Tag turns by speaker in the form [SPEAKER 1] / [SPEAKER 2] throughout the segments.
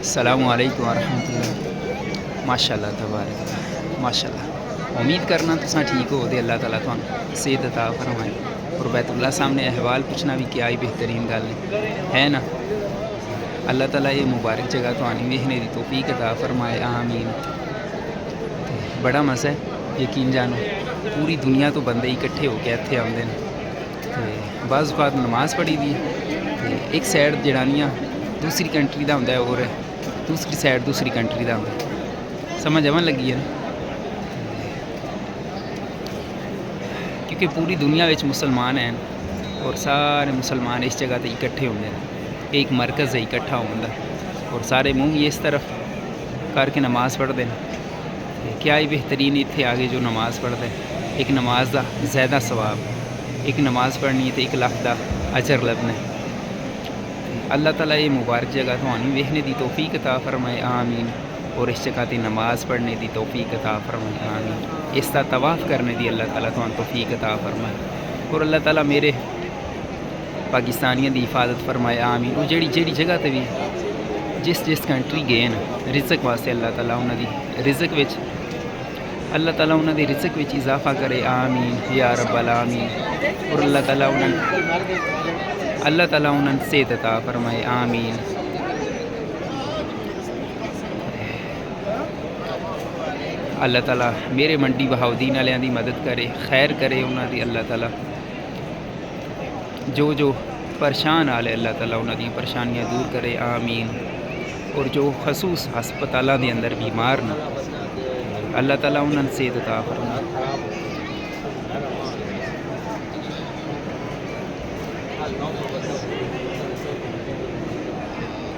[SPEAKER 1] السلام علیکم ورحمۃ اللہ۔ ماشاء اللہ تبارک اللہ، ماشاء اللہ۔ امید کرنا تساں ٹھیک ہو دے، اللہ تعالیٰ تھانوں صحت عطا فرمائے۔ اور بیت اللہ سامنے احوال پوچھنا بھی کیا ہی بہترین گل ہے نا۔ اللہ تعالیٰ یہ مبارک جگہ تھانی ویکھنے دی توفیق عطا فرمائے، آمین۔ بڑا مزہ ہے، یقین جانو پوری دنیا تو بندے اکٹھے ہو کے اتنے آتے ہیں۔ بعض اوقات نماز پڑھی دی ہے، ایک سائڈ جڑانیاں دوسری کنٹری دا ہوندا ہے اور دوسری سائڈ دوسری کنٹری دا ہوندا ہے۔ سمجھ آون لگی ہے نا، کیونکہ پوری دنیا وچ مسلمان ہیں اور سارے مسلمان اس جگہ تے اکٹھے ہوندے ہیں، ایک مرکز ہے اکٹھا ہوندا، اور سارے منہ بھی اس طرف کر کے نماز پڑھتے ہیں۔ کیا ہی بہترین اتنے آگے جو نماز پڑھتا ہے، ایک نماز دا زیادہ ثواب، ایک نماز پڑھنی ہے تو 1,00,000 دا اجر لبنا ہے۔ اللہ تعالیٰ یہ مبارک جگہ تھانی ویکھنے دی توفیق عطا فرمائے، آمین۔ اور اس جگہ تے نماز پڑھنے دی توفیق عطا فرمائے، آمین۔ اس دا طواف کرنے دی اللہ تعالیٰ تھانوں توفیق عطا فرمائے، اور اللہ تعالیٰ میرے پاکستانیوں دی حفاظت فرمائے، آمین۔ وہ جیڑی جگہ تے بھی جس کنٹری گئے نا رزق واسطے، اللہ تعالیٰ انہاں دی رزق وچ اللہ تعالیٰ انہاں دی رزق وچ اضافہ کرے، آمین یا رب العالمین۔ اور اللہ تعالیٰ انہاں صحت عطا فرمائے، آمین۔ اللہ تعالیٰ میرے منڈی بہاؤدین والوں دی مدد کرے، خیر کرے انہاں دی، اللہ تعالیٰ جو پریشان والے اللہ تعالیٰ انہاں دی پریشانیاں دور کرے، آمین۔ اور جو خصوص ہسپتالاں دے اندر بیمار نہ، اللہ تعالیٰ انہاں نوں صحت عطا فرمائے۔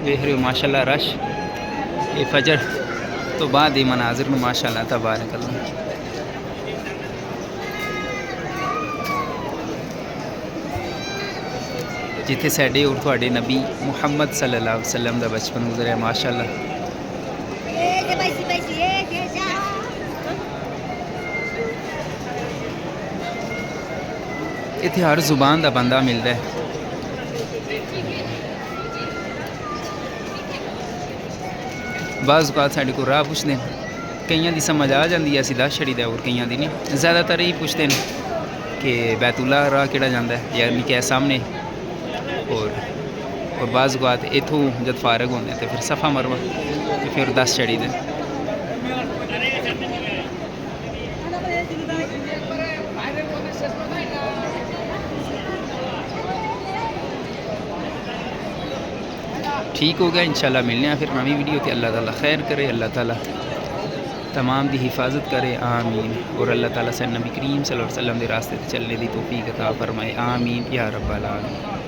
[SPEAKER 1] ویکھ رہے ہو ماشاء اللہ رش، یہ فجر تو بعد یہ مناظر میں ماشاء اللہ تبارک اللہ۔ جتھے ساڈے اور تھوڑے نبی محمد صلی اللہ علیہ وسلم دا بچپن گزریا، ماشاء اللہ۔ اتنے ہر زبان دا بندہ ملتا ہے۔ بعض اوقات ساڈے کو راہ پوچھتے ہیں، کئیاں دی سمجھ آ جاندی ہے، اسی دس چھڑی دا، اور کئیاں دی نہیں۔ زیادہ تر یہی پوچھتے ہیں کہ بیت اللہ راہ کیڑا جاندا ہے، یعنی کہ سامنے، اور بعض اوقات اتھوں جد فارغ ہوندے ہیں تو پھر صفا مروہ، تو پھر 10 چڑھی دے۔ ٹھیک ہو گیا، انشاءاللہ ملنے ہیں پھر نئی ویڈیو تے۔ اللہ تعالیٰ خیر کرے، اللہ تعالیٰ تمام دی حفاظت کرے، آمین۔ اور اللہ تعالیٰ سے نبی کریم صلی اللہ علیہ وسلم دے راستے تے چلنے دی توفیق عطا فرمائے، آمین یا رب العالمین۔